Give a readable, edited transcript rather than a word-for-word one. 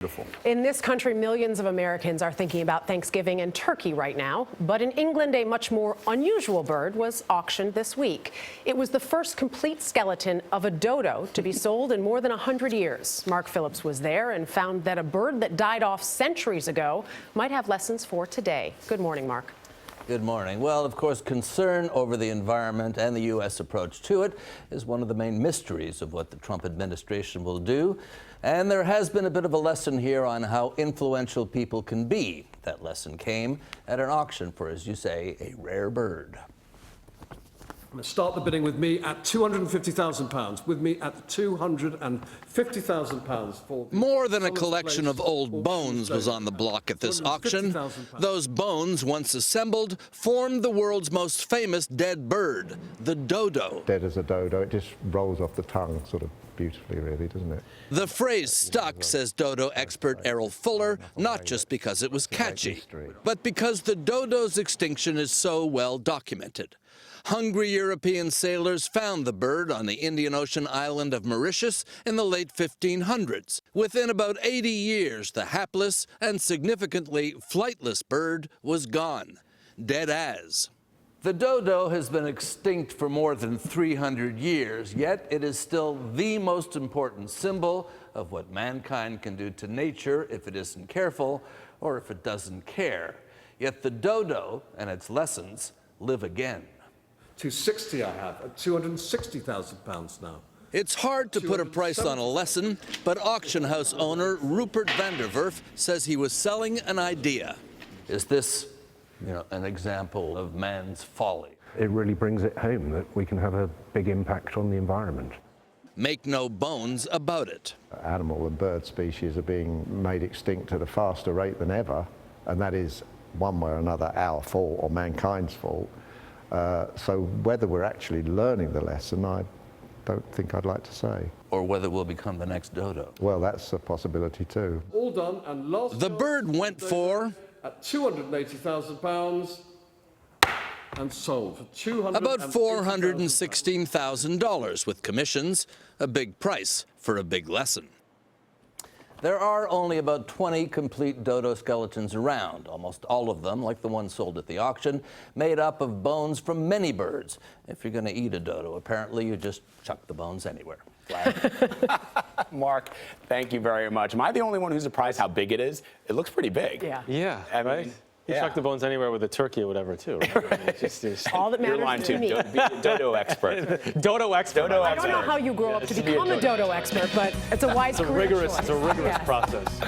Beautiful. In this country, millions of Americans are thinking about Thanksgiving and turkey right now. But in England, a much more unusual bird was auctioned this week. It was the first complete skeleton of a dodo to be sold in more than 100 years. Mark Phillips was there and found that a bird that died off centuries ago might have lessons for today. Good morning, Mark. Good morning. Well, of course, concern over the environment and the U.S. approach to it is one of the main mysteries of what the Trump administration will do. And there has been a bit of a lesson here on how influential people can be. That lesson came at an auction for, as you say, a rare bird. I'm going to start the bidding with me at £250,000. With me at £250,000 for more than a collection of old bones was on the block at this auction. Those bones, once assembled, formed the world's most famous dead bird, the dodo. Dead as a dodo, it just rolls off the tongue sort of beautifully, really, doesn't it? The phrase stuck, says dodo expert Errol Fuller, not just because it was catchy, but because the dodo's extinction is so well documented. Hungry European sailors found the bird on the Indian Ocean island of Mauritius in the late 1500s. Within about 80 years, the hapless and significantly flightless bird was gone, dead as. The dodo has been extinct for more than 300 years, yet it is still the most important symbol of what mankind can do to nature if it isn't careful or if it doesn't care. Yet the dodo and its lessons live again. 260 I have, at £260,000 now. It's hard to put a price on a lesson, but auction house owner Rupert van der Werf says he was selling an idea. Is this, an example of man's folly? It really brings it home that we can have a big impact on the environment. Make no bones about it. Animal and bird species are being made extinct at a faster rate than ever, and that is one way or another our fault or mankind's fault. So whether we're actually learning the lesson, I don't think I'd like to say. Or whether we'll become the next dodo. Well, that's a possibility too. All done, and last The bird went for at £280,000 and sold for $280,000. about $416,000 with commissions, a big price for a big lesson. There are only about 20 complete dodo skeletons around, almost all of them, like the one sold at the auction, made up of bones from many birds. If you're going to eat a dodo, apparently you just chuck the bones anywhere. Mark, thank you very much. Am I the only one who's surprised how big it is? It looks pretty big. Yeah, I right? mean, You chuck the bones anywhere with a turkey or whatever, too. Right? All that Your line matters too, to me. Dodo expert. Dodo expert. Dodo I don't know how you grow up to become a dodo expert, but it's a wise career choice. It's a rigorous process.